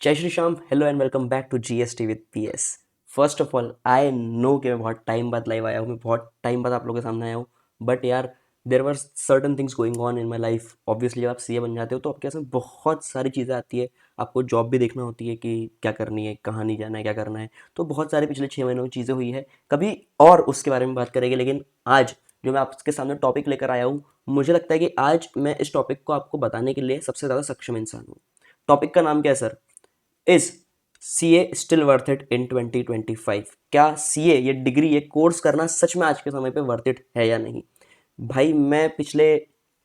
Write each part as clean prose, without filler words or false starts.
जय Shri Shyam, hello and welcome back to GST with PS. First of all I know कि मैं बहुत time बाद लाइव आया हूँ, मैं बहुत टाइम बाद आप लोगों के सामने आया हूँ। बट यार, there were certain things going on in my life. Obviously जब आप सीए बन जाते हो तो आपके पास में बहुत सारी चीज़ें आती है। आपको जॉब भी देखना होती है कि क्या करनी है, कहाँ नहीं जाना है, क्या करना है। तो बहुत सारे पिछले 6 महीनों में चीज़ें हुई है, कभी और उसके बारे में बात करेंगे। लेकिन आज जो मैं आपके सामने टॉपिक लेकर आया हूँ, मुझे लगता है कि आज मैं इस टॉपिक को आपको बताने के लिए सबसे ज़्यादा सक्षम इंसान हूँ। टॉपिक का नाम क्या है sir? Is CA still worth it in 2025? क्या सीए, ये डिग्री, ये कोर्स करना सच में आज के समय पे वर्थ इट है या नहीं? भाई, मैं पिछले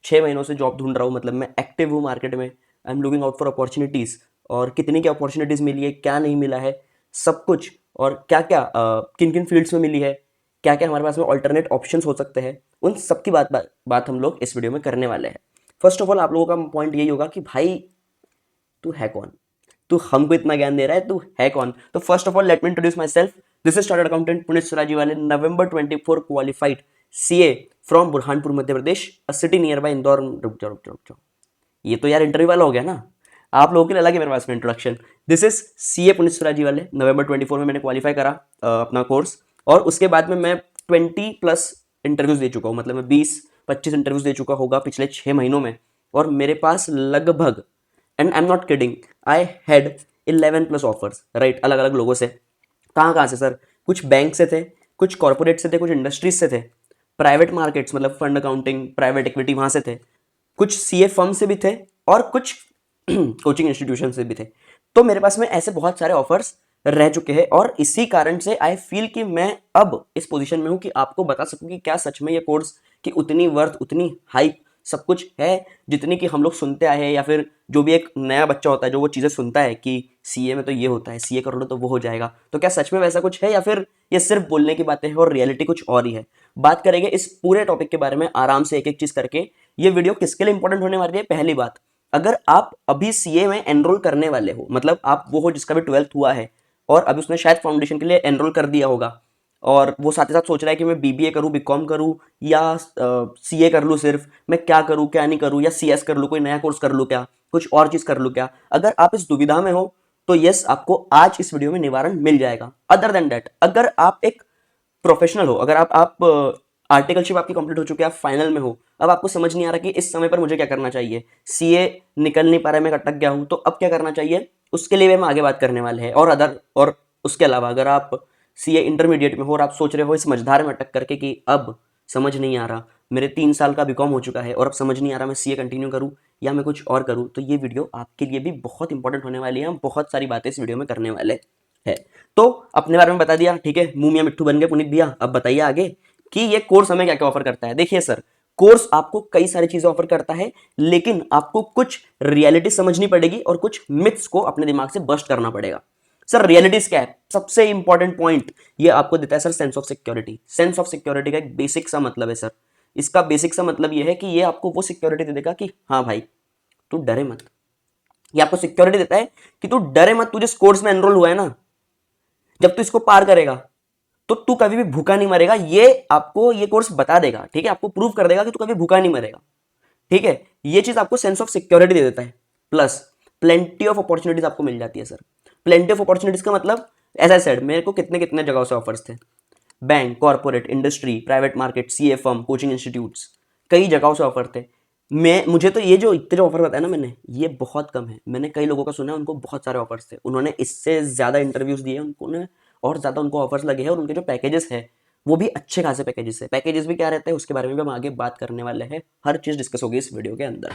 6 महीनों से जॉब ढूंढ रहा हूँ, मतलब मैं एक्टिव हूँ मार्केट में। I am looking out for opportunities. और कितनी क्या अपॉर्चुनिटीज़ मिली है, क्या नहीं मिला है, सब कुछ। और क्या क्या किन किन फील्ड्स में मिली है, क्या क्या हमारे पास में ऑल्टरनेट ऑप्शंस हो सकते हैं, उन सब की बात हम लोग इस वीडियो में करने वाले हैं। फर्स्ट ऑफ ऑल, आप लोगों का पॉइंट यही होगा कि भाई, तू है कौन? तू हमको इतना ज्ञान दे रहा है, तू है कौन? तो first of all let me introduce myself. This is chartered accountant Puneet Surajiwale, November 24 qualified CA from Burhanpur Madhya Pradesh, a city nearby Indore. रुक जाओ, ये तो यार इंटरव्यू वाला हो गया ना। आप लोगों के लिए अलग है मेरे पास में introduction. This is CA Puneet Surajiwale, November 24 में मैंने क्वालिफाई करा अपना कोर्स। और उसके बाद में मैं 20+ इंटरव्यूज दे चुका हूँ, मतलब मैं 20-25 इंटरव्यूज दे चुका होगा पिछले 6 महीनों में। और मेरे पास लगभग, and I am not kidding, I had 11+ offers, right, अलग अलग लोगों से। कहाँ कहाँ से सर? कुछ बैंक से थे, कुछ कॉर्पोरेट से थे, कुछ इंडस्ट्रीज से थे, प्राइवेट मार्केट्स मतलब फंड अकाउंटिंग, प्राइवेट इक्विटी, वहाँ से थे, कुछ सीए फर्म से भी थे, और कुछ कोचिंग इंस्टीट्यूशन से भी थे। तो मेरे पास में ऐसे बहुत सारे ऑफर्स रह चुके हैं, और इसी कारण से आई फील कि मैं अब इस पोजीशन में हूं कि आपको बता सकूं कि क्या सच में ये कोर्स की उतनी वर्थ, उतनी हाइप, सब कुछ है जितनी कि हम लोग सुनते आए हैं। या फिर जो भी एक नया बच्चा होता है जो वो चीज़ें सुनता है कि सीए में तो ये होता है, सीए कर लो तो वो हो जाएगा, तो क्या सच में वैसा कुछ है, या फिर ये सिर्फ बोलने की बातें हैं और रियलिटी कुछ और ही है? बात करेंगे इस पूरे टॉपिक के बारे में आराम से, एक एक चीज करके। ये वीडियो किसके लिए इंपॉर्टेंट होने वाली है? पहली बात, अगर आप अभी सीए में एनरोल करने वाले हो, मतलब आप वो हो जिसका भी 12th हुआ है और अभी उसने शायद फाउंडेशन के लिए एनरोल कर दिया होगा, और वो साथ ही साथ सोच रहा है कि मैं बीबीए करूं, बीकॉम करूं, या सीए कर लूं, सिर्फ मैं क्या करूं क्या नहीं करूं, या सीएस कर लूं, कोई नया कोर्स कर लूं क्या, कुछ और चीज कर लूं क्या। अगर आप इस दुविधा में हो तो यस, आपको आज इस वीडियो में निवारण मिल जाएगा। अदर देन दैट, अगर आप एक प्रोफेशनल हो, अगर आप आर्टिकलशिप आपकी कंप्लीट हो चुकी है, आप फाइनल में हो, अब आपको समझ नहीं आ रहा कि इस समय पर मुझे क्या करना चाहिए, सीए निकल नहीं पा रहा है, मैं अटक गया हूं, तो अब क्या करना चाहिए, उसके लिए भी हम आगे बात करने वाले हैं। और उसके अलावा अगर आप सीए इंटरमीडिएट में हो और आप सोच रहे हो इस मझधार में अटक करके कि अब समझ नहीं आ रहा, मेरे 3 साल का बीकॉम हो चुका है और अब समझ नहीं आ रहा मैं सीए कंटिन्यू करूं या मैं कुछ और करूं, तो ये वीडियो आपके लिए भी बहुत इंपॉर्टेंट होने वाली है। हम बहुत सारी बातें इस वीडियो में करने वाले हैं। तो अपने बारे में बता दिया, ठीक है, मुंह मियां मिट्ठू बन गए पुनीत भैया। अब बताइए आगे कि ये कोर्स हमें क्या क्या ऑफर करता है। देखिए सर, कोर्स आपको कई सारी चीजें ऑफर करता है, लेकिन आपको कुछ रियलिटी समझनी पड़ेगी और कुछ मिथ्स को अपने दिमाग से बस्ट करना पड़ेगा। सर, रियलिटीज क्या है? सबसे इंपॉर्टेंट पॉइंट ये आपको देता है sir, sense of security. Sense of security का एक बेसिक सा मतलब है सर, इसका बेसिक सा मतलब ये है कि ये आपको वो सिक्योरिटी दे देगा कि हाँ भाई, तू डरे मत। ये आपको सिक्योरिटी देता है कि तू डरे मत, तू जिस कोर्स में एनरोल हुआ है ना, जब तू इसको पार करेगा तो तू कभी भी भूखा नहीं मरेगा। ये आपको ये कोर्स बता देगा, ठीक है, आपको प्रूव कर देगा कि तू कभी भूखा नहीं मरेगा, ठीक है। ये चीज आपको सेंस ऑफ सिक्योरिटी दे देता है। प्लस प्लेंटी ऑफ अपॉर्चुनिटीज आपको मिल जाती है सर। प्लेंटी ऑफ अपॉर्चुनिटीज का मतलब, एज आई सेड, मेरे को कितने कितने जगहों से ऑफर्स थे, bank, corporate, industry, private market, CA firm, coaching institutes, कई जगहों से ऑफर थे। मुझे तो ये जो इतने जो ऑफर बताया ना मैंने, ये बहुत कम है। मैंने कई लोगों का सुना है, उनको बहुत सारे ऑफर्स थे, उन्होंने इससे ज्यादा इंटरव्यूज दिए, उन्होंने और ज्यादा उनको ऑफर्स लगे हैं, और उनके जो पैकेजेस है वो भी अच्छे खासे पैकेजेस है। पैकेजेस भी क्या रहते हैं उसके बारे में भी हम आगे बात करने वाले हैं, हर चीज डिस्कस होगी इस वीडियो के अंदर।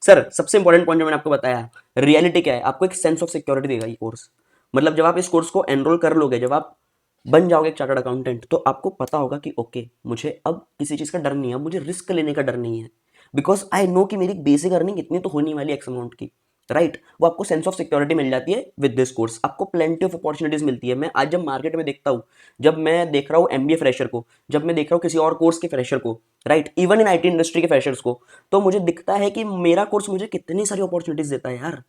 सर, सबसे इंपॉर्टेंट पॉइंट जो मैंने आपको बताया, रियलिटी क्या है, आपको एक सेंस ऑफ सिक्योरिटी देगा ये कोर्स। मतलब जब आप इस कोर्स को एनरोल कर लोगे, जब आप बन जाओगे एक चार्टर्ड अकाउंटेंट, तो आपको पता होगा कि ओके, मुझे अब किसी चीज का डर नहीं है, मुझे रिस्क लेने का डर नहीं है, बिकॉज आई नो कि मेरी बेसिक अर्निंग इतनी तो होने वाली एक्स अमाउंट की, राइट। वो आपको सेंस ऑफ सिक्योरिटी मिल जाती है विद दिस कोर्स। आपको प्लेंटी ऑफ अपॉर्चुनिटीज मिलती है। मैं आज जब मार्केट में देखता हूँ, जब मैं देख रहा हूँ एमबीए फ्रेशर को, जब मैं देख रहा हूँ किसी और कोर्स के फ्रेशर को, right, even in IT industry के फ्रेशर्स को, तो मुझे दिखता है कि मेरा कोर्स मुझे कितनी सारी अपॉर्चुनिटीज देता है यार।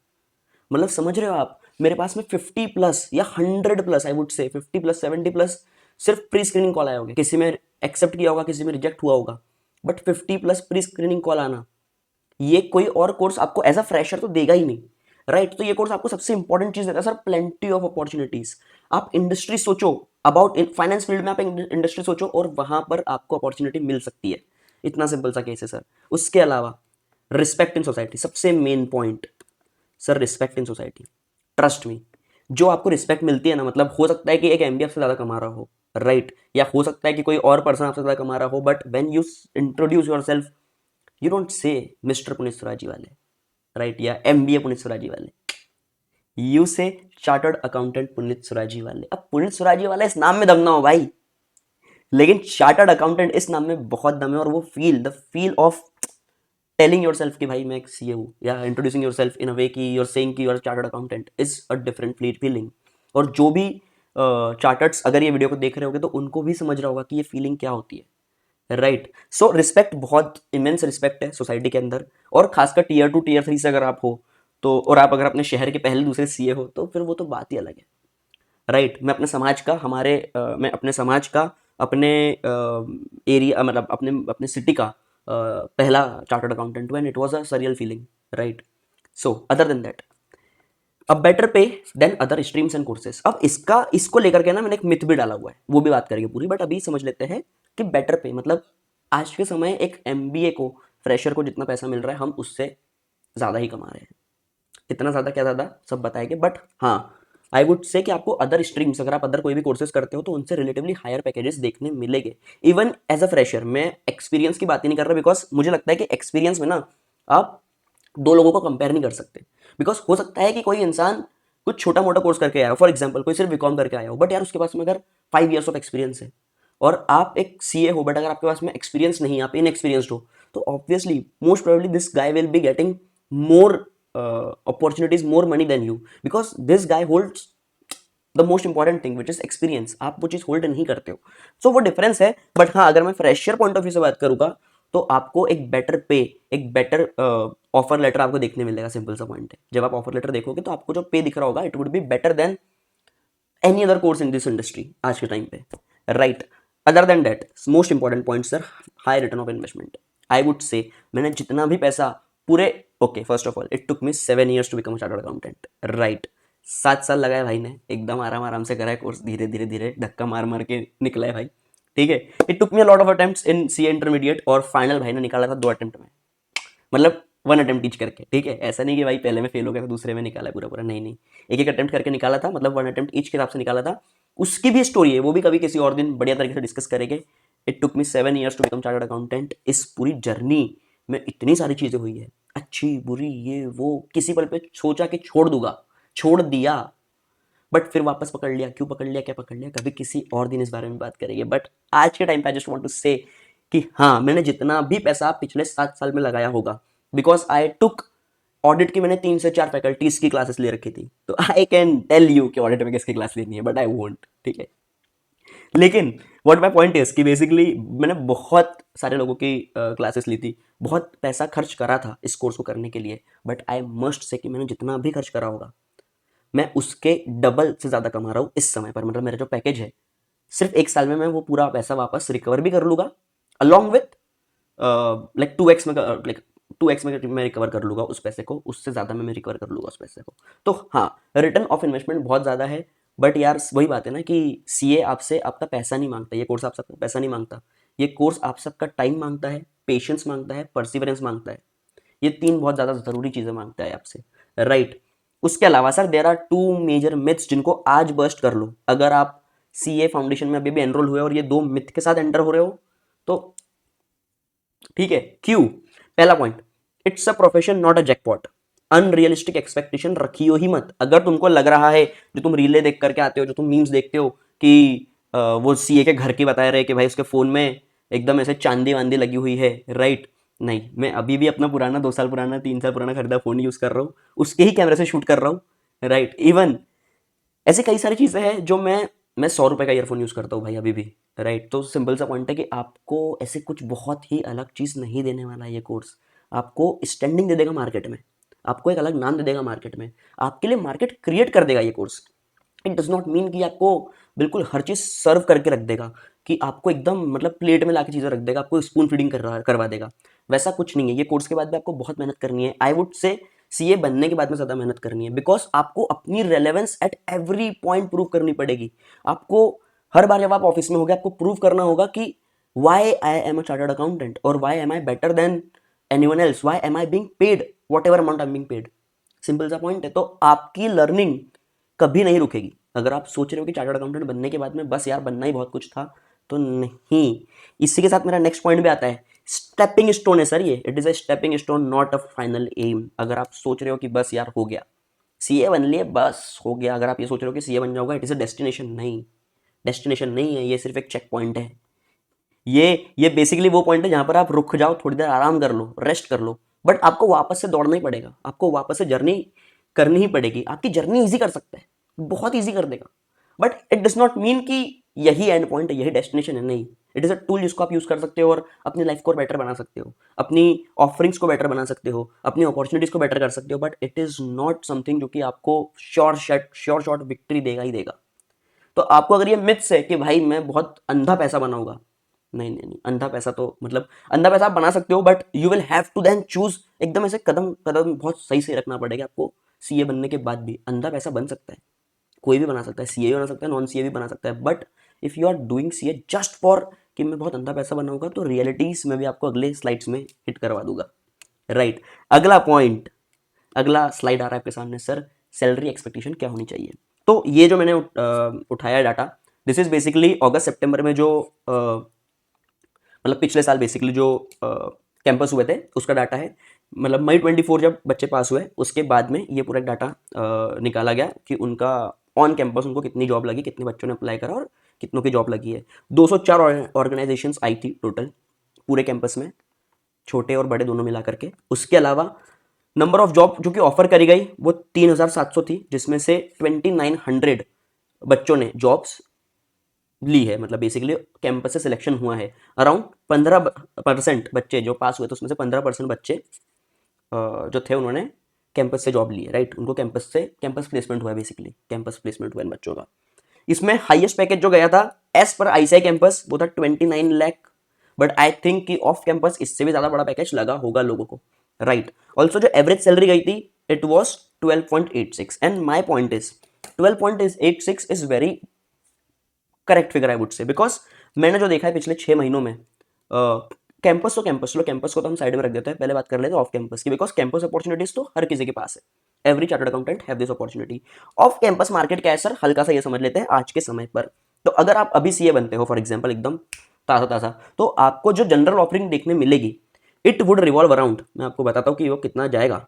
मतलब समझ रहे हो आप, मेरे पास में 50+ या 100+, आई वुड से 50+, 70+, सिर्फ प्री स्क्रीनिंग कॉल आए होंगे। किसी में एक्सेप्ट किया होगा, किसी में रिजेक्ट हुआ होगा, बट 50+ प्री स्क्रीनिंग कॉल आना, ये कोई और कोर्स आपको एज अ फ्रेशर तो देगा ही नहीं। राइट। तो ये कोर्स आपको सबसे इंपॉर्टेंट चीज देता है सर, प्लेंटी ऑफ अपॉर्चुनिटीज। आप इंडस्ट्री सोचो, अबाउट फाइनेंस फील्ड में आप इंडस्ट्री सोचो और वहां पर आपको अपॉर्चुनिटी मिल सकती है। इतना सिंपल सा केस है सर। उसके अलावा रिस्पेक्ट इन सोसाइटी, सबसे main point sir, respect in society. Trust me, जो आपको रिस्पेक्ट मिलती है ना, मतलब हो सकता है कि एक एमबी आपसे ज्यादा कमा रहा हो, राइट, या हो सकता है कि कोई और पर्सन आपसे ज्यादा कमा रहा हो, but when you introduce yourself, you don't say mister Puneet Surajiwale, right, या एमबीए पुनीत सुराजी वाले, यू से चार्टर्ड अकाउंटेंट पुनीत सुराजी वाले। अब पुनीत सुराजी वाला इस नाम में दम ना हो भाई, लेकिन चार्टर्ड अकाउंटेंट इस नाम में बहुत दम है। और वो feel of telling yourself कि भाई मैं एक सीए हूँ, या introducing yourself in a way कि यूर सेइंग कि you're chartered accountant is a different feeling. और जो भी चार्टर्ड्स अगर ये वीडियो को देख रहे होगे तो उनको भी समझ रहा होगा कि ये फीलिंग क्या होती है, राइट। सो रिस्पेक्ट, बहुत इमेंस रिस्पेक्ट है सोसाइटी के अंदर, और खासकर टीयर 2 टीयर 3 से अगर आप हो तो, और आप अगर अपने शहर के पहले दूसरे सीए हो तो फिर वो तो बात ही अलग है, राइट। मैं अपने समाज का, मैं अपने समाज का, अपने एरिया, मतलब अपने अपने सिटी का पहला चार्टर्ड अकाउंटेंट हुआ, and it was a surreal feeling, right. So other than that, अब better pay than other streams and courses. अब इसको लेकर के ना मैंने एक मिथ भी डाला हुआ है, वो भी बात करेंगे पूरी, बट अभी समझ लेते हैं कि बेटर पे मतलब आज के समय एक एमबीए को, फ्रेशर को जितना पैसा मिल रहा है हम उससे ज़्यादा ही कमा रहे हैं। इतना ज़्यादा क्या ज़्यादा सब बताएंगे, बट हाँ, आई वुड से कि आपको अदर स्ट्रीम्स, अगर आप अदर कोई भी कोर्सेज करते हो तो उनसे रिलेटिवली हायर पैकेजेस देखने मिलेंगे। इवन एज अ फ्रेशर, मैं एक्सपीरियंस की बात ही नहीं कर रहा, बिकॉज मुझे लगता है कि एक्सपीरियंस में ना आप दो लोगों को कंपेयर नहीं कर सकते। बिकॉज हो सकता है कि कोई इंसान कुछ छोटा मोटा कोर्स करके आया हो, फॉर एग्जाम्पल कोई सिर्फ बीकॉम करके आया हो, बट यार उसके पास में अगर 5 years ऑफ एक्सपीरियंस है, और आप एक सीए हो बट अगर आपके पास में एक्सपीरियंस नहीं है, आप इनएक्सपीरियंस्ड हो, तो obviously most probably this guy will be getting more opportunities, more money than you, because this guy holds the most important thing which is experience. आप वो चीज होल्ड नहीं करते हो, सो वो डिफरेंस है। बट हाँ, अगर मैं फ्रेशर पॉइंट ऑफ व्यू से बात करूंगा तो आपको एक बेटर पे, एक बेटर ऑफर लेटर आपको देखने मिलेगा। सिंपल सा पॉइंट है, जब आप ऑफर लेटर देखोगे तो आपको जो पे दिख रहा होगा, it would be better than any other course in this industry आज के टाइम पे, right. Other than that, most important point sir, high return of investment. I would say मैंने जितना भी पैसा पूरे, okay, first of all it took me 7 years to become chartered accountant, right. 7 साल लगाए भाई ने, एकदम आराम आराम से करा है कोर्स, धीरे धीरे धीरे धक्का मार मार के निकला है भाई, ठीक है। It took me a lot of attempts in C intermediate, और फाइनल भाई ने निकाला था 2 अटेम्प्ट में, मतलब 1 अटेम्प्ट टीच करके, ठीक है। ऐसा नहीं कि भाई पहले में फेल हो गया तो दूसरे में निकाला है पूरा पूरा, नहीं नहीं, एक एक अटेम्प्ट करके निकाला था, मतलब 1 अटेम्प्ट ईच के हिसाब से निकाला था। उसकी भी स्टोरी है, वो भी कभी किसी और दिन बढ़िया तरीके से डिस्कस करेंगे। It took me 7 years to become chartered accountant. इस पूरी जर्नी में इतनी सारी चीजें हुई है, अच्छी बुरी ये वो, किसी पल पे सोचा कि छोड़ दूंगा, छोड़ दिया, बट फिर वापस पकड़ लिया। क्यों पकड़ लिया, क्या पकड़ लिया, कभी किसी और दिन इस बारे में बात करेंगे। बट आज के टाइम पे आई जस्ट वांट टू से कि हाँ, मैंने जितना भी पैसा पिछले 7 साल में लगाया होगा, बिकॉज आई टुक ऑडिट की, मैंने 3 से 4 फैकल्टीज की क्लासेस ले रखी थी, तो आई कैन टेल यू कि ऑडिट में किसकी क्लास लेनी है, बट आई वोंट, ठीक है। लेकिन व्हाट माई पॉइंट इज कि बेसिकली मैंने बहुत सारे लोगों की क्लासेस ली थी, बहुत पैसा खर्च करा था इस कोर्स को करने के लिए, बट आई मस्ट से कि मैंने जितना भी खर्च करा होगा, मैं उसके डबल से ज़्यादा कमा रहा हूँ इस समय पर। मतलब मेरा जो पैकेज है, सिर्फ 1 साल में मैं वो पूरा पैसा वापस रिकवर भी कर लूँगा, अलॉन्ग विथ लाइक 2x में, लाइक 2x में मैं रिकवर कर लूँगा उस पैसे को, उससे ज़्यादा में मैं रिकवर कर लूँगा उस पैसे को। तो हाँ, रिटर्न ऑफ इन्वेस्टमेंट बहुत ज़्यादा है, बट यार वही बात है ना कि सीए आपसे आपका पैसा नहीं मांगता, ये कोर्स आप सबका पैसा नहीं मांगता, ये कोर्स आप सबका टाइम मांगता है, पेशेंस मांगता है, परसिवरेंस मांगता है। ये 3 बहुत ज़्यादा ज़रूरी चीज़ें मांगता है आपसे, राइट। उसके अलावा sir there are 2 major myths जिनको आज बस्ट कर लो। अगर आप सीए फाउंडेशन में अभी भी एनरोल हुए और ये 2 मिथ के साथ एंटर हो रहे हो तो ठीक है। क्यों? पहला point, it's a profession not a jackpot. Unrealistic expectation रखियो ही मत। अगर तुमको लग रहा है, जो तुम रीले देख करके आते हो, जो तुम मीम्स देखते हो कि वो सीए के घर की बता रहे कि भाई उसके फोन में एकदम ऐसे चांदी वांदी लगी हुई है, राइट। नहीं, मैं अभी भी अपना पुराना 2 साल पुराना 3 साल पुराना खरीदा फोन यूज कर रहा हूँ, उसके ही कैमरे से शूट कर रहा हूँ, राइट। इवन ऐसे कई सारी चीज़ें हैं जो मैं 100 रुपये का ईयरफोन यूज़ करता हूँ भाई अभी भी, राइट। तो सिंपल सा पॉइंट है कि आपको ऐसे कुछ बहुत ही अलग चीज़ नहीं देने वाला है ये कोर्स। आपको स्टैंडिंग दे देगा मार्केट में, आपको एक अलग नाम दे देगा मार्केट में, आपके लिए मार्केट क्रिएट कर देगा ये course. It does not mean कि आपको बिल्कुल हर चीज़ सर्व करके रख देगा, कि आपको एकदम मतलब प्लेट में ला के चीज़ें रख देगा, आपको स्पून फीडिंग करवा देगा। वैसा कुछ नहीं है। ये कोर्स के बाद भी आपको बहुत मेहनत करनी है। आई वुड से सीए बनने के बाद में ज़्यादा मेहनत करनी है, बिकॉज आपको अपनी relevance at every point prove करनी पड़ेगी। आपको हर बार जब आप ऑफिस में होगे आपको प्रूव करना होगा कि why I am a chartered accountant और why am I better than anyone else, why am I being paid whatever amount I am being paid. Simple सा पॉइंट है। तो आपकी लर्निंग कभी नहीं रुकेगी। अगर आप सोच रहे हो कि चार्टर्ड अकाउंटेंट बनने के बाद में बस यार बनना ही बहुत कुछ था, तो नहीं। इसी के साथ मेरा नेक्स्ट पॉइंट भी आता है, स्टेपिंग स्टोन है सर ये, it is a stepping stone not a final aim. अगर आप सोच रहे हो कि बस यार हो गया सीए बन लिए बस हो गया, अगर आप ये सोच रहे हो कि सीए बन जाओगा, इट इज अ डेस्टिनेशन, नहीं, डेस्टिनेशन नहीं है, ये सिर्फ एक चेक पॉइंट है। ये बेसिकली वो पॉइंट है जहां पर आप रुक जाओ, थोड़ी देर आराम कर लो, रेस्ट कर लो, बट आपको वापस से दौड़ना ही पड़ेगा, आपको वापस से जर्नी करनी ही पड़ेगी। आपकी जर्नी ईजी कर सकता है, बहुत ईजी कर देगा, but it does not mean कि यही एंड पॉइंट है, यही डेस्टिनेशन है, नहीं। इट इज़ अ टूल जिसको आप यूज़ कर सकते हो और अपनी लाइफ को बेटर बना सकते हो, अपनी ऑफरिंग्स को बेटर बना सकते हो, अपनी अपॉर्चुनिटीज़ को बेटर कर सकते हो, but it is not something जो कि आपको श्योर शॉट विक्ट्री देगा ही देगा। तो आपको अगर ये मिथ्स है कि भाई मैं बहुत अंधा पैसा बनाऊंगा, नहीं नहीं नहीं, अंधा पैसा तो मतलब अंधा पैसा आप बना सकते हो, but you will have to then choose, एकदम ऐसे कदम कदम बहुत सही से रखना पड़ेगा आपको। सीए बनने के बाद भी अंधा पैसा बन सकता है, कोई भी बना सकता है, सीए भी बना सकता है, नॉन सीए भी बना सकता है, but if you are doing CA just for कि मैं बहुत अंधा पैसा बनाऊंगा, तो रियलिटीज में भी आपको अगले स्लाइड्स में हिट करवा दूंगा। राइट, अगला पॉइंट, अगला स्लाइड आ रहा है आपके सामने सर, सैलरी एक्सपेक्टेशन क्या होनी चाहिए। तो ये जो मैंने उठाया डाटा, दिस इज बेसिकली अगस्त सितंबर में जो मतलब पिछले साल बेसिकली जो कैंपस हुए थे उसका डाटा है। मतलब मई 24 जब बच्चे पास हुए उसके बाद में ये पूरा डाटा निकाला गया कि उनका ऑन कैंपस उनको कितनी जॉब लगी, कितने बच्चों ने अप्लाई करा और कितनों की जॉब लगी है। 204 ऑर्गेनाइजेशंस आई थी टोटल पूरे कैंपस में, छोटे और बड़े दोनों मिला करके। उसके अलावा नंबर ऑफ जॉब जो कि ऑफर करी गई वो 3700 थी, जिसमें से 2900 बच्चों ने जॉब्स ली है, मतलब बेसिकली कैंपस से सिलेक्शन हुआ है। अराउंड 15% बच्चे जो पास हुए थे उसमें से 15% बच्चे जो थे उन्होंने कैंपस से जॉब ली है। राइट, उनको कैंपस प्लेसमेंट हुआ है, बेसिकली कैंपस प्लेसमेंट हुआ इन बच्चों का। इसमें हाईएस्ट पैकेज जो गया था एज पर आईसीआई कैंपस वो था 29 लाख, बट आई थिंक कि ऑफ कैंपस इससे भी ज्यादा बड़ा पैकेज लगा होगा लोगों को। राइट, ऑल्सो जो एवरेज सैलरी गई थी it was 12.86 and my point is 12.86 is very correct figure I would से, बिकॉज मैंने जो देखा है पिछले 6 महीनों में कैंपस, तो कैंपस चलो, कैंपस को तो हम साइड में रख देते हैं, पहले बात कर लेते हैं ऑफ कैंपस की, बिकॉज कैंपस अपॉर्चुनिटीज तो हर किसी के पास है, every chartered accountant have this opportunity. Off campus market क्या है सर, हल्का सा ये समझ लेते हैं आज के समय पर। तो अगर आप अभी सीए बनते हो फॉर एग्जाम्पल, एकदम ताज़ा ताज़ा, तो आपको जो जनरल ऑफरिंग देखने मिलेगी इट वुड रिवॉल्व अराउंड, मैं आपको बताता हूँ कि वो कितना जाएगा।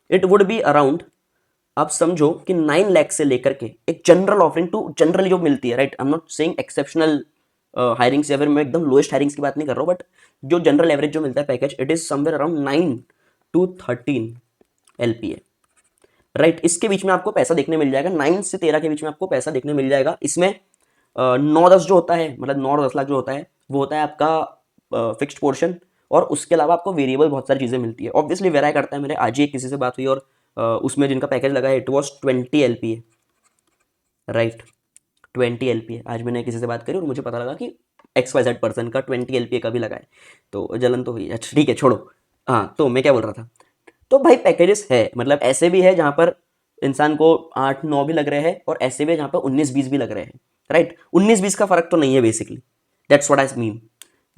इट वुड बी अराउंड, आप समझो कि 9 लाख से लेकर के एक जनरल ऑफरिंग टू जनरली जो मिलती है। Right, I am not saying exceptional hirings या फिर मैं एकदम लोएस्ट हायरिंग्स की बात नहीं कर रहा हूँ, बट जो जनरल एवरेज जो मिलता है package it is somewhere around 9 to 13 LPA. Right, इसके बीच में आपको पैसा देखने मिल जाएगा, 9 से 13 के बीच में आपको पैसा देखने मिल जाएगा। इसमें 9-10 जो होता है, मतलब 9-10 लाख जो होता है वो होता है आपका फिक्स्ड पोर्शन, और उसके अलावा आपको वेरिएबल बहुत सारी चीज़ें मिलती है। ऑब्वियसली वेराई करता है, मेरे आज ही एक किसी से बात हुई और उसमें जिनका पैकेज लगा है it was 20 LPA. Right, 20 LPA. आज मैंने किसी से बात करी और मुझे पता लगा कि XYZ पर्सन का 20 एलपीए का भी लगा है, तो जलन तो हुई। अच्छा ठीक है, छोड़ो। हाँ, तो मैं क्या बोल रहा था, तो भाई पैकेजेस है, मतलब ऐसे भी है जहाँ पर इंसान को 8-9 भी लग रहे हैं और ऐसे भी है जहाँ पर 19-20 भी लग रहे हैं। राइट, 19-20 का फर्क तो नहीं है basically, that's what I mean.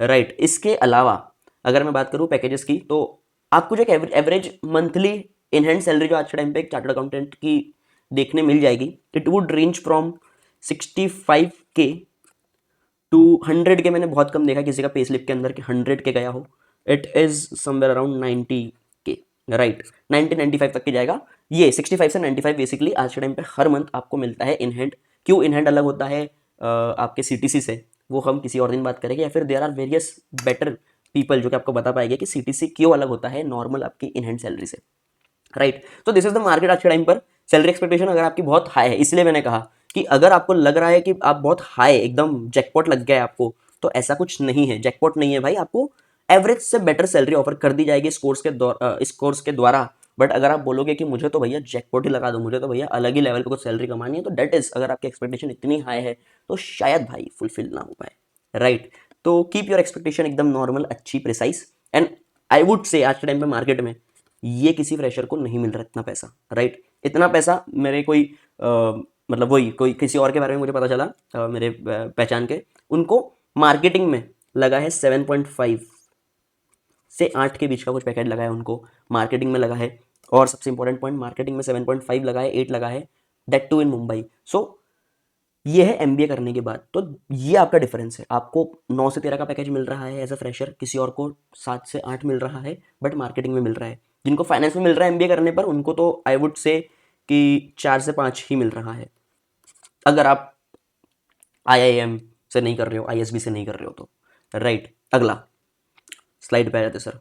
Right, इसके अलावा अगर मैं बात करूँ पैकेजेस की, तो आपको जो एक average monthly in hand salary जो आज के टाइम पे एक चार्टर्ड अकाउंटेंट की देखने मिल जाएगी, it would range from 65K to 100K। मैंने बहुत कम देखा किसी का पे स्लिप के अंदर कि 100K गया हो। It is somewhere around 90K। Right, 90-95 तक की जाएगा। ये 65 से 95 बेसिकली आज के टाइम पे हर मंथ आपको मिलता है इन हैंड। क्यों इन हैंड अलग होता है आपके सीटीसी से, वो हम किसी और दिन बात करेंगे, या फिर there are various better people जो कि आपको बता पाएंगे कि सीटीसी क्यों अलग होता है नॉर्मल आपकी इन हैंड सैलरी से। राइट, तो दिस इज द मार्केट आज के टाइम पर। सैलरी एक्सपेक्टेशन अगर आपकी बहुत हाई है, इसलिए मैंने कहा कि अगर आपको लग रहा है कि आप बहुत हाई एकदम जैकपॉट लग गया है आपको, तो ऐसा कुछ नहीं है, जैकपॉट नहीं है भाई। आपको एवरेज से बेटर सैलरी ऑफर कर दी जाएगी इस कोर्स के द्वारा। बट अगर आप बोलोगे कि मुझे तो भैया जैकपॉट ही लगा दो, मुझे तो भैया अलग ही लेवल पे कुछ सैलरी कमानी है, तो डेट इज, अगर आपकी एक्सपेक्टेशन इतनी हाई है तो शायद भाई फुलफिल ना हो पाए। राइट, तो कीप योर एक्सपेक्टेशन एकदम नॉर्मल, अच्छी, प्रिसाइज, एंड आई वुड से आज के टाइम पे मार्केट में ये किसी फ्रेशर को नहीं मिल रहा इतना पैसा, राइट। इतना पैसा मेरे कोई मतलब वही कोई किसी और के बारे में मुझे पता चला, मेरे पहचान के, उनको मार्केटिंग में लगा है 7.5 से 8 के बीच का कुछ पैकेट लगा है उनको, मार्केटिंग में लगा है। और सबसे इंपॉर्टेंट पॉइंट, मार्केटिंग में 7.5 लगा है, 8 लगा है, दैट टू इन मुंबई। सो ये है एमबीए करने के बाद। तो ये आपका डिफरेंस है, आपको 9 से 13 का पैकेज मिल रहा है एज अ फ्रेशर, किसी और को 7 से 8 मिल रहा है, बट मार्केटिंग में मिल रहा है। जिनको फाइनेंस में मिल रहा है एमबीए करने पर, उनको तो आई वुड से कि 4 से 5 ही मिल रहा है, अगर आप आईआईएम से नहीं कर रहे हो, आईएसबी से नहीं कर रहे हो तो, राइट। अगला स्लाइड पे आ जाते सर।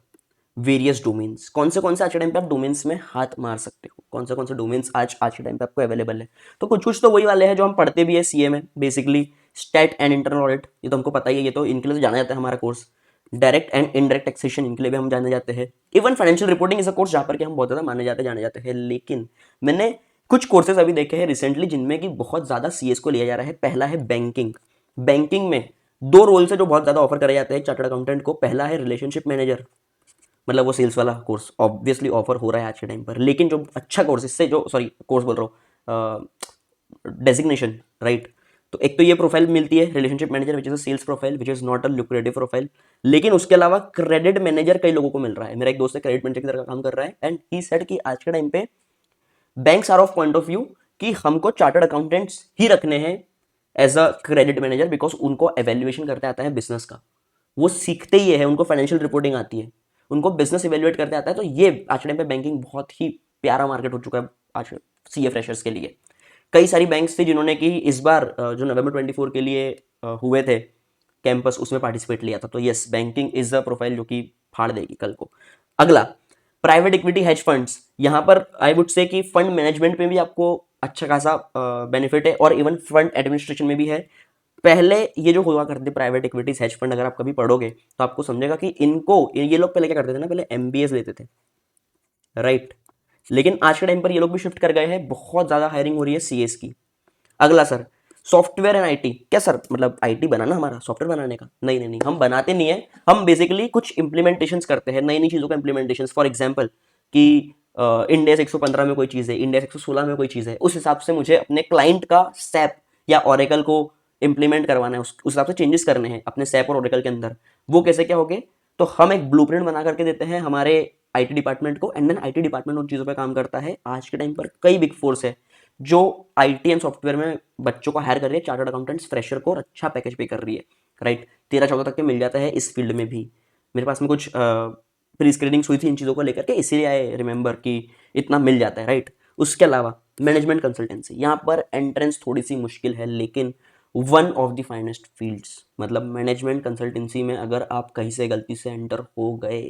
वेरियस डोमेन्स, कौन से आज के टाइम पे आप डोमेन्स में हाथ मार सकते हो, कौन से डोमेन्स आज के टाइम पे आपको अवेलेबल है। तो कुछ तो वही वाले हैं जो हम पढ़ते भी है सीए में, basically stat and internal audit, ये तो हमको पता ही है, ये तो इनके लिए तो जाना जाता है हमारा course. Direct and indirect taxation, इनके लिए भी हम जाने जाते हैं। Even financial reporting is a course जहाँ पर कि हम बहुत ज़्यादा जाने जाते हैं। लेकिन मैंने कुछ कोर्सेज अभी देखे हैं रिसेंटली जिनमें कि बहुत ज़्यादा सीएस को लिया जा रहा है। पहला है बैंकिंग। बैंकिंग में 2 रोल्स है जो बहुत ज़्यादा ऑफर करे जाते हैं चार्टर्ड अकाउंटेंट को। पहला है रिलेशनशिप मैनेजर, मतलब वो सेल्स वाला कोर्स ऑब्वियसली ऑफर हो रहा है आज के टाइम पर। लेकिन जो अच्छा कोर्स, इससे जो सॉरी कोर्स बोल रहा हूँ, डेजिग्नेशन, राइट। तो एक तो ये प्रोफाइल मिलती है relationship manager, which is a sales profile, which is not a lucrative profile. लेकिन उसके अलावा क्रेडिट मैनेजर कई लोगों को मिल रहा है। मेरा एक दोस्त है क्रेडिट मैनेजर की तरह काम कर रहा है, एंड ही सेड कि आज के टाइम पे banks are of point of view कि हमको चार्टर्ड अकाउंटेंट्स ही रखने हैं as a credit manager, because उनको एवेल्युएशन करते आता है बिजनेस का, वो सीखते ही है, उनको फाइनेंशियल रिपोर्टिंग आती है, उनको बिजनेस इवेल्युएट करते आता है। तो ये आज के टाइम पे बैंकिंग बहुत ही प्यारा मार्केट हो चुका है आज सीए फ्रेशर्स के लिए। कई सारी बैंक्स थी जिन्होंने कि इस बार जो नवंबर 24 के लिए हुए थे कैंपस, उसमें पार्टिसिपेट लिया था। तो yes, banking is a profile जो कि फाड़ देगी कल को। अगला प्राइवेट इक्विटी हेज फंड्स। यहाँ पर आई वुड से कि फंड मैनेजमेंट में भी आपको अच्छा खासा बेनिफिट है, और इवन फंड एडमिनिस्ट्रेशन में भी है। पहले ये जो हुआ करते प्राइवेट इक्विटीज हेज फंड, अगर आप कभी पढ़ोगे तो आपको समझेगा कि इनको ये लोग पहले क्या करते थे ना, पहले एमबीएस लेते थे, राइट। लेकिन आज के टाइम पर ये लोग भी शिफ्ट कर गए हैं, बहुत ज्यादा हायरिंग हो रही है सीएस की। अगला सर, सॉफ्टवेयर एंड आईटी। क्या सर मतलब आईटी बनाना हमारा सॉफ्टवेयर बनाने का? नहीं नहीं नहीं, हम बनाते नहीं है, हम बेसिकली कुछ इंप्लीमेंटेशंस करते हैं, नई नई चीज़ों का इंप्लीमेंटेशन। फॉर एग्जांपल कि इंडेक्स 115 में कोई चीज़ है, इंडेक्स 116 में कोई चीज़ है, उस हिसाब से मुझे अपने क्लाइंट का सैप या ओरेकल को इंप्लीमेंट करवाना है, उस हिसाब से चेंजेस करने हैं अपने सैप और ओरेकल के अंदर। वो कैसे क्या होंगे? तो हम एक ब्लूप्रिंट बना करके देते हैं हमारे आईटी डिपार्टमेंट को, एंड देन आईटी डिपार्टमेंट उन चीज़ों पर काम करता है। आज के टाइम पर कई बिग फोर्स है जो आईटी एंड सॉफ्टवेयर में बच्चों को हायर कर रही है, चार्टर्ड अकाउंटेंट्स फ्रेशर को, और अच्छा पैकेज पे कर रही है, राइट। 13-14 तक के मिल जाता है इस फील्ड में भी। मेरे पास में कुछ प्री स्क्रीनिंग्स हुई थी इन चीज़ों को लेकर के, इसीलिए आई रिमेंबर कि इतना मिल जाता है, राइट। उसके अलावा मैनेजमेंट कंसल्टेंसी, यहाँ पर एंट्रेंस थोड़ी सी मुश्किल है, लेकिन one of the finest fields. मतलब मैनेजमेंट कंसल्टेंसी में अगर आप कहीं से गलती से एंटर हो गए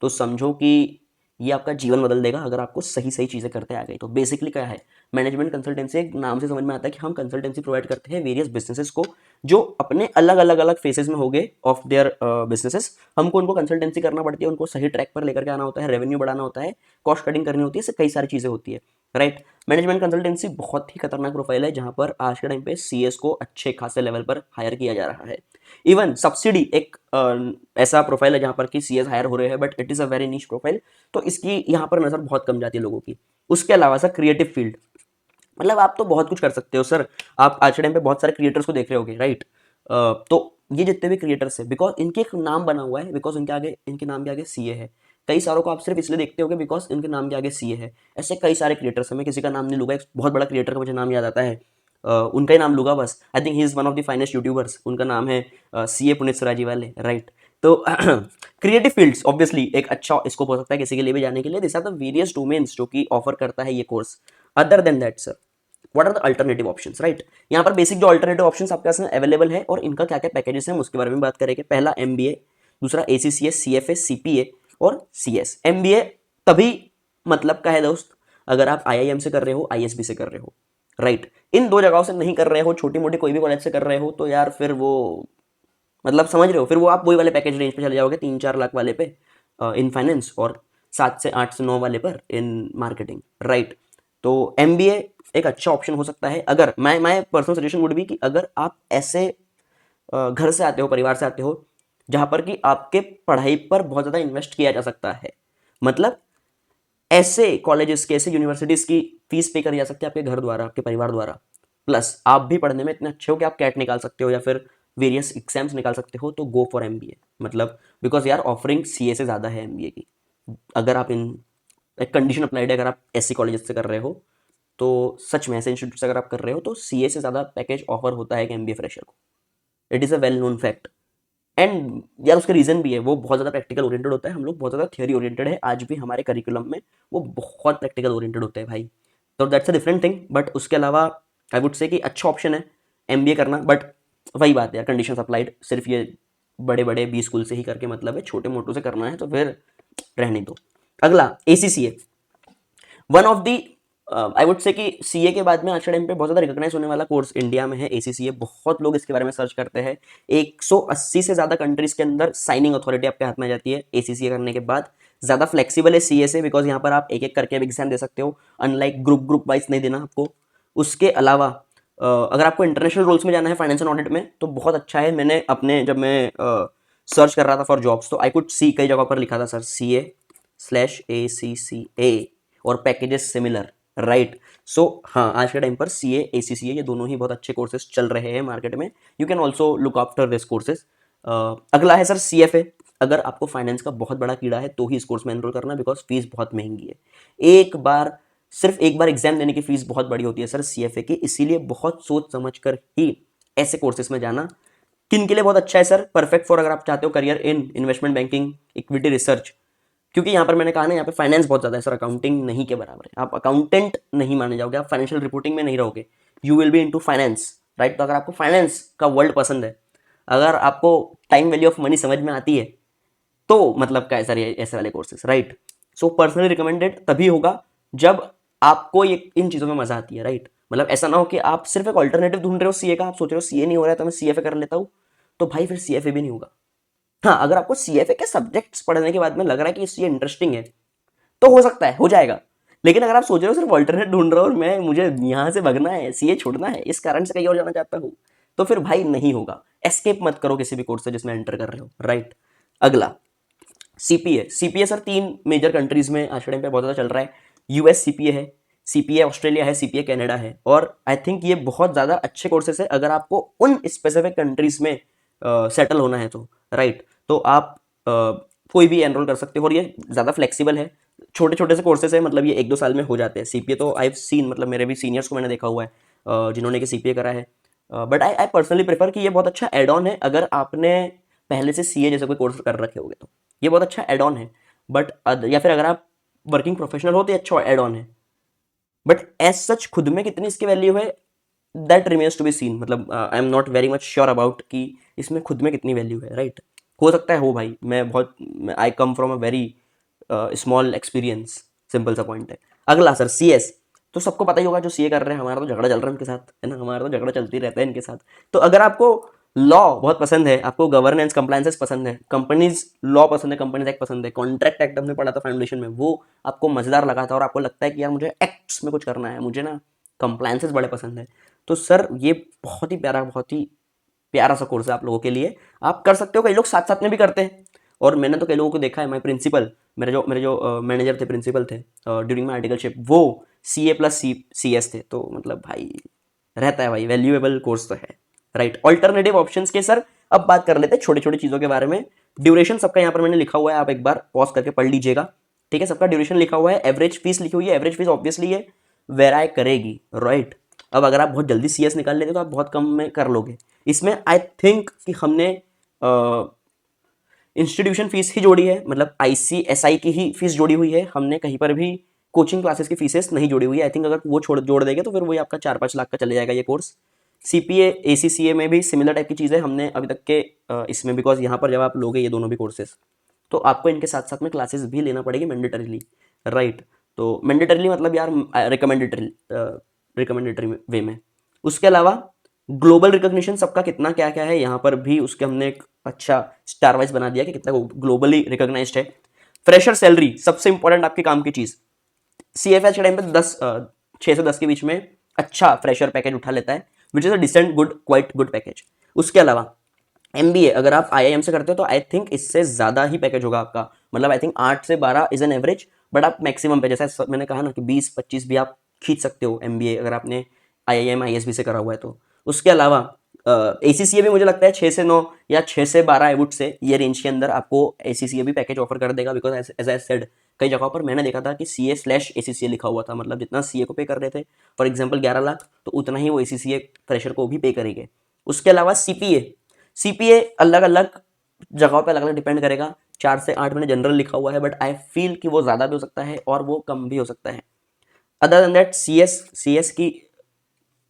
तो समझो कि ये आपका जीवन बदल देगा, अगर आपको सही सही चीज़ें करते आ गई तो। बेसिकली क्या है मैनेजमेंट कंसल्टेंसी, एक नाम से समझ में आता है कि हम कंसल्टेंसी प्रोवाइड करते हैं वेरियस बिजनेसेस को, जो अपने अलग अलग अलग फेसेस में हो गए ऑफ देयर बिजनेसेस। हमको उनको कंसल्टेंसी करना पड़ती है, उनको सही ट्रैक पर लेकर के आना होता है, रेवेन्यू बढ़ाना होता है, कॉस्ट कटिंग करनी होती है, इससे कई सारी चीज़ें होती है, राइट। मैनेजमेंट कंसल्टेंसी बहुत ही खतरनाक प्रोफाइल है, जहाँ पर आज के टाइम पे सीएस को अच्छे खासे लेवल पर हायर किया जा रहा है। इवन सब्सिडी एक ऐसा प्रोफाइल है जहाँ पर कि सीएस हायर हो रहे हैं, but it is a very niche profile, तो इसकी यहाँ पर नज़र बहुत कम जाती है लोगों की। उसके अलावा सर क्रिएटिव फील्ड, मतलब आप तो बहुत कुछ कर सकते हो सर। आप आज के टाइम पे बहुत सारे क्रिएटर्स को देख रहे होगे, राइट। तो ये जितने भी क्रिएटर्स हैं, बिकॉज इनके एक नाम बना हुआ है, बिकॉज इनके आगे, इनके नाम के आगे सीए है। कई सारों को आप सिर्फ इसलिए देखते होगे बिकॉज इनके नाम के आगे सीए है। ऐसे कई सारे क्रिएटर्स हैं, मैं किसी का नाम नहीं लूंगा, एक बहुत बड़ा क्रिएटर का मुझे नाम याद आता है, उनका ही नाम लूंगा बस। I think he is one of the finest YouTubers, उनका नाम है CA Puneet Surajiwale, right. तो क्रिएटिव फील्ड्स ऑब्वियसली एक अच्छा स्कोप हो सकता है किसी के लिए भी जाने के लिए। This are the various domains जो कि ऑफर करता है ये course. Other than that sir, what are the alternative options, right. यहाँ पर बेसिक जो अल्टरनेटिव ऑप्शंस आपके पास अवेलेबल है और इनका क्या क्या पैकेजेस हैं, हम उसके बारे में बात करेंगे। पहला एमबीए, दूसरा एसीसीएस, सीएफए, सीपीए और सीएस। एमबीए तभी मतलब का है दोस्त अगर आप आईआईएम से कर रहे हो, आईएसबी से कर रहे हो, राइट। इन दो जगहों से नहीं कर रहे हो, छोटी मोटी कोई भी कॉलेज से कर रहे हो, तो यार फिर वो मतलब समझ रहे हो, फिर वो आप वही वाले पैकेज रेंज पे चले जाओगे, 3-4 लाख वाले पे इन फाइनेंस, और 7 से 8 से 9 वाले पर इन मार्केटिंग, राइट। तो एमबीए एक अच्छा ऑप्शन हो सकता है। अगर मैं पर्सनल सजेशन वुड भी कि अगर आप ऐसे घर से आते हो, परिवार से आते हो जहाँ पर कि आपके पढ़ाई पर बहुत ज़्यादा इन्वेस्ट किया जा सकता है, मतलब ऐसे कॉलेजेस के, ऐसे यूनिवर्सिटीज़ की फीस पे करी जा सकती है आपके घर द्वारा, आपके परिवार द्वारा। प्लस आप भी पढ़ने में इतने अच्छे हो कि आप कैट निकाल सकते हो या फिर वेरियस एग्जाम्स निकाल सकते हो, तो गो फॉर एमबीए। मतलब बिकॉज यार ऑफरिंग सीए से ज़्यादा है एमबीए की। अगर आप इन एक कंडीशन अप्लाइड है, अगर आप ऐसी कॉलेज से कर रहे हो तो सच में ऐसे इंस्टीट्यूट से अगर आप कर रहे हो तो सीए से ज़्यादा पैकेज ऑफर होता है कि एमबीए फ्रेशर को। It is a well known fact. And यार उसका रीज़न भी है, वो बहुत ज़्यादा प्रैक्टिकल ओरिएंटेड होता है, हम लोग बहुत ज़्यादा थियोरी ओरिएंटेड है। आज भी हमारे करिकुलम में वो बहुत प्रैक्टिकल ओरिएंटेड होते हैं भाई। तो that's a different thing. But उसके अलावा आई वुड से कि अच्छा ऑप्शन है एमबीए करना। बट वही बात है यार, कंडीशंस अप्लाइड। सिर्फ ये बड़े बड़े बी स्कूल से ही करके मतलब है, छोटे मोटों से करना है तो फिर रहने दो। अगला ACCA, one of the I would से कि सीए के बाद में आज के टाइम पे बहुत ज़्यादा रिकॉग्नाइज होने वाला कोर्स इंडिया में है एसीसीए। बहुत लोग इसके बारे में सर्च करते हैं। 180 से ज़्यादा कंट्रीज के अंदर साइनिंग अथॉरिटी आपके हाथ में आ जाती है एसीसीए करने के बाद। ज़्यादा फ्लेक्सिबल है सीए से, बिकॉज यहाँ पर आप एक एक करके अब एग्जाम दे सकते हो, अनलाइक ग्रुप वाइज नहीं देना आपको। उसके अलावा अगर आपको इंटरनेशनल रोल्स में जाना है फाइनेंस एंड ऑडिट में तो बहुत अच्छा है। मैंने अपने जब मैं सर्च कर रहा था फॉर जॉब्स तो आई कुड सी कई जगह पर लिखा था सर CA/ACCA और पैकेजेस सिमिलर, राइट। सो हाँ, आज के टाइम पर CA ACCA ये दोनों ही बहुत अच्छे कोर्सेज चल रहे हैं मार्केट में। You can also look after this courses. अगला है सर CFA। अगर आपको फाइनेंस का बहुत बड़ा कीड़ा है तो ही इस कोर्स में एनरोल करना, बिकॉज फीस बहुत महंगी है। सिर्फ एक बार एग्जाम देने की फीस बहुत बड़ी होती है सर CFA की, इसीलिए बहुत सोच समझ कर ही ऐसे कोर्सेज में जाना। किन के लिए बहुत अच्छा है सर? परफेक्ट फॉर अगर आप चाहते हो career in investment banking, equity research. क्योंकि यहाँ पर मैंने कहा ना, यहाँ पे फाइनेंस बहुत ज़्यादा है सर, अकाउंटिंग नहीं के बराबर है। आप अकाउंटेंट नहीं माने जाओगे, आप फाइनेंशियल रिपोर्टिंग में नहीं रहोगे। You will be into finance, right. तो अगर आपको फाइनेंस का वर्ल्ड पसंद है, अगर आपको टाइम वैल्यू ऑफ मनी समझ में आती है, तो मतलब क्या है सर ये ऐसे वाले courses, right. So personally recommended तभी होगा जब आपको ये इन चीज़ों में मजा आती है, राइट। मतलब ऐसा ना हो कि आप सिर्फ एक ऑल्टरनेटिव ढूंढ रहे हो सीए का, आप सोच रहे हो सीए नहीं हो रहा है तो मैं सीएफए कर लेता हूँ, तो भाई फिर सीएफए भी नहीं होगा। हाँ, अगर आपको सीएफए के सब्जेक्ट्स पढ़ने के बाद में लग रहा है कि ये इंटरेस्टिंग है तो हो सकता है, हो जाएगा। लेकिन अगर आप सोच रहे हो सिर्फ ऑल्टरनेट ढूंढ रहे हो और मुझे यहाँ से भगना है, सीए छोड़ना है, इस कारण से कहीं और जाना चाहता हूँ, तो फिर भाई नहीं होगा। एस्केप मत करो किसी भी कोर्स से जिसमें एंटर कर रहे हो, राइट। अगला सीपीए सर 3 मेजर कंट्रीज में आज के टाइम पे बहुत ज़्यादा चल रहा है। यूएस सीपीए है, सीपीए ऑस्ट्रेलिया है, सीपीए कनाडा है। और आई थिंक ये बहुत ज़्यादा अच्छे कोर्सेस है अगर आपको उन स्पेसिफिक कंट्रीज में सेटल होना है तो, राइट। तो आप कोई भी एनरोल कर सकते हो और ये ज़्यादा फ्लेक्सिबल है। छोटे छोटे से कोर्सेज है, मतलब ये 1-2 साल में हो जाते हैं। सीपीए तो आई हैव सीन, मतलब मेरे भी सीनियर्स को मैंने देखा हुआ है जिन्होंने कि सीपीए करा है। बट आई पर्सनली प्रेफर कि ये बहुत अच्छा एड ऑन है अगर आपने पहले से सीए जैसे कोई कोर्स कर रखे होगे तो ये बहुत अच्छा एड ऑन है। बट या फिर अगर आप वर्किंग प्रोफेशनल हो तो ये अच्छा एड ऑन है। बट एज सच खुद में कितनी इसकी वैल्यू है, that remains to be seen. मतलब I am not very much sure about कि इसमें खुद में कितनी वैल्यू है, राइट। हो सकता है हो भाई, मैं बहुत I come from a very small experience, simple सा पॉइंट है। अगला सर सीएस, तो सबको पता ही होगा जो सीए कर रहे हैं, हमारा तो झगड़ा चल रहा है उनके साथ, है ना, हमारा तो झगड़ा चलती रहता है इनके साथ। तो अगर आपको लॉ बहुत पसंद है, आपको गवर्नेंस कंप्लायंसेस पसंद है, कंपनीज लॉ पसंद है, कंपनीज एक्ट पसंद है, कॉन्ट्रैक्ट एक्ट हमने पढ़ा था फाउंडेशन में, वो आपको मजेदार लगा था और आपको लगता है कि यार मुझे एक्ट्स में कुछ करना है, मुझे ना कंप्लायंसेस बड़े पसंद है, तो सर ये बहुत ही प्यारा सा कोर्स है आप लोगों के लिए। आप कर सकते हो, कई लोग साथ साथ में भी करते हैं और मैंने तो कई लोगों को देखा है। माई प्रिंसिपल, मेरे जो मैनेजर थे, प्रिंसिपल थे ड्यूरिंग माई आर्टिकलशिप, वो CA+CS थे। तो मतलब भाई रहता है भाई, वैल्यूएबल कोर्स तो है, राइट। ऑल्टरनेटिव ऑप्शंस के सर अब बात कर लेते हैं छोटी छोटी चीज़ों के बारे में। ड्यूरेशन सबका यहाँ पर मैंने लिखा हुआ है, आप एक बार पॉज करके पढ़ लीजिएगा, ठीक है। सबका ड्यूरेशन लिखा हुआ है, एवरेज फीस लिखी हुई है। एवरेज फीस ऑब्वियसली ये वेराई करेगी, राइट। अब अगर आप बहुत जल्दी CS निकाल लेते हो तो आप बहुत कम में कर लोगे। इसमें आई थिंक कि हमने इंस्टीट्यूशन फीस ही जोड़ी है, मतलब ICSI की ही फीस जोड़ी हुई है, हमने कहीं पर भी कोचिंग क्लासेस की फीसेस नहीं जोड़ी हुई है। आई थिंक अगर वो जोड़ देंगे तो फिर वही आपका 4-5 लाख का चले जाएगा ये कोर्स। CPA ACCA में भी सिमिलर टाइप की चीज़ है हमने अभी तक के इसमें, बिकॉज यहाँ पर जब आप लोगे ये दोनों भी कोर्सेज तो आपको इनके साथ साथ में क्लासेस भी लेना पड़ेगी मैंडेटरीली, राइट। तो मैंडेटरीली मतलब यार रिकमेंडेटरी वे में। उसके अलावा ग्लोबल रिकॉग्निशन सबका कितना क्या क्या है यहाँ पर भी उसके हमने एक अच्छा स्टार वाइज बना दिया कि कितना ग्लोबली रिकॉग्नाइज्ड है। फ्रेशर सैलरी सबसे इंपॉर्टेंट आपके काम की चीज़। CFS के टाइम पे 6 से 10 के बीच में अच्छा फ्रेशर पैकेज उठा लेता है, which is a decent good, quite good package. उसके अलावा MBA अगर आप IIM से करते हो तो आई थिंक इससे ज़्यादा ही पैकेज होगा आपका। मतलब आई थिंक 8 से 12 इज एन एवरेज, बट आप मैक्सिमम पे, जैसा मैंने कहा ना कि 20-25 भी आप खींच सकते हो MBA अगर आपने IIM ISB से करा हुआ है तो। उसके अलावा ACCA भी मुझे लगता है 6 से 9 या 6 से 12 आई वुड से ये रेंज के अंदर आपको ACCA भी पैकेज ऑफर कर देगा, बिकॉज एज आई सेड कई जगहों पर मैंने देखा था कि CA/ACCA लिखा हुआ था, मतलब जितना CA को पे कर रहे थे फॉर एग्जाम्पल 11 लाख, तो उतना ही वो ACCA फ्रेशर को भी पे करेंगे। उसके अलावा CPA अलग अलग जगहों पे अलग अलग डिपेंड करेगा। 4 से 8 मैंने जनरल लिखा हुआ है, बट आई फील कि वो ज़्यादा भी हो सकता है और वो कम भी हो सकता है। अदर देन दैट CS की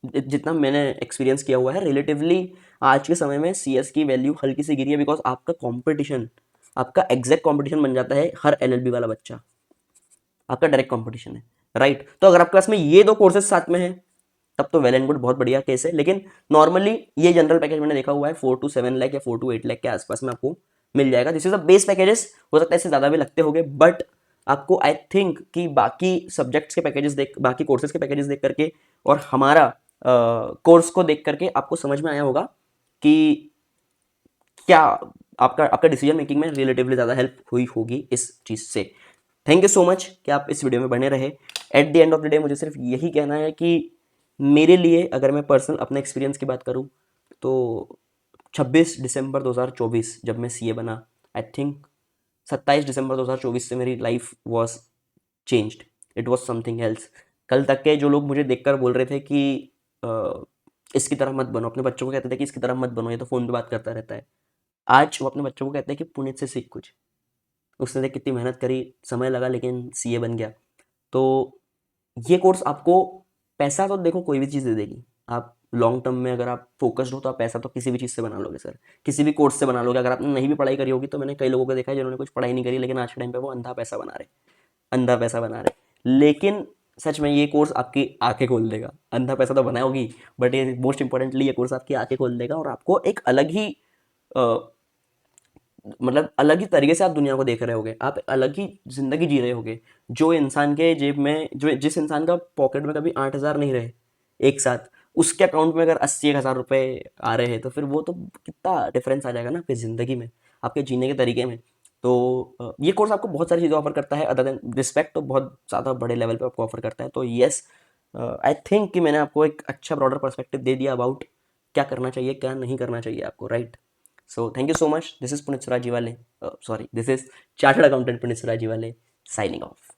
जितना मैंने एक्सपीरियंस किया हुआ है रिलेटिवली आज के समय में CS की वैल्यू हल्की सी गिरी है, बिकॉज आपका एग्जैक्ट कॉम्पिटिशन बन जाता है हर LLB वाला बच्चा, आपका डायरेक्ट कॉम्पिटिशन है, राइट। तो अगर आपके पास में ये 2 कोर्सेज साथ में है तब तो वेल एंड गुड, बहुत बढ़िया केस है। लेकिन नॉर्मली ये जनरल पैकेज मैंने देखा हुआ है 4 to 7 लाख या 4 to 8 लाख के आसपास में आपको मिल जाएगा। This is a base packages, हो सकता है इससे ज़्यादा भी लगते होंगे, बट आपको आई थिंक कि बाकी सब्जेक्ट्स के पैकेजेस देख, बाकी कोर्सेज के पैकेजेस देख करके और हमारा कोर्स को देख करके आपको समझ में आया होगा कि क्या आपका आपका डिसीजन मेकिंग में रिलेटिवली ज़्यादा हेल्प हुई होगी इस चीज़ से। थैंक यू सो मच कि आप इस वीडियो में बने रहे। At the end of the day मुझे सिर्फ यही कहना है कि मेरे लिए अगर मैं पर्सनल अपने एक्सपीरियंस की बात करूँ तो 26 दिसंबर 2024 जब मैं CA बना, आई थिंक 27 दिसंबर 2024 से मेरी life was changed, it was something else. कल तक के जो लोग मुझे देखकर बोल रहे थे कि इसकी तरह मत बनो, अपने बच्चों को कहते थे कि इसकी तरह मत बनो, ये तो फ़ोन पे बात करता रहता है, आज वो अपने बच्चों को कहते हैं कि पुनीत से सीख कुछ। उसने देख कितनी मेहनत करी, समय लगा, लेकिन CA बन गया। तो ये कोर्स आपको पैसा तो देखो कोई भी चीज़ दे देगी, आप लॉन्ग टर्म में अगर आप फोकस्ड हो तो आप पैसा तो किसी भी चीज़ से बना लोगे सर, किसी भी कोर्स से बना लोगे। अगर आपने नहीं भी पढ़ाई करी होगी तो मैंने कई लोगों को देखा है जिन्होंने कुछ पढ़ाई नहीं करी लेकिन आज के टाइम पे वो अंधा पैसा बना रहे, अंधा पैसा बना रहे। लेकिन सच में ये कोर्स आपकी आंखें खोल देगा, अंधा पैसा तो बनाओगी बट ये मोस्ट इंपॉर्टेंटली ये कोर्स आपकी आंखें खोल देगा और आपको एक अलग ही मतलब अलग ही तरीके से आप दुनिया को देख रहे होगे, आप अलग ही जिंदगी जी रहे होगे। जो इंसान के जेब में, जो जिस इंसान का पॉकेट में कभी 8,000 नहीं रहे एक साथ, उसके अकाउंट में अगर 80,000 रुपए आ रहे हैं तो फिर वो तो कितना डिफरेंस आ जाएगा ना आपकी ज़िंदगी में, आपके जीने के तरीके में। तो ये कोर्स आपको बहुत सारी चीज़ें ऑफर करता है, अदर देन रिस्पेक्ट तो बहुत ज़्यादा बड़े लेवल पे आपको ऑफर करता है। तो येस, आई थिंक कि मैंने आपको एक अच्छा ब्रॉडर पर्सपेक्टिव दे दिया अबाउट क्या करना चाहिए क्या नहीं करना चाहिए आपको, right. So thank you so much. This is Punit Surajiwale. Sorry, this is Chartered Accountant Punit Surajiwale signing off.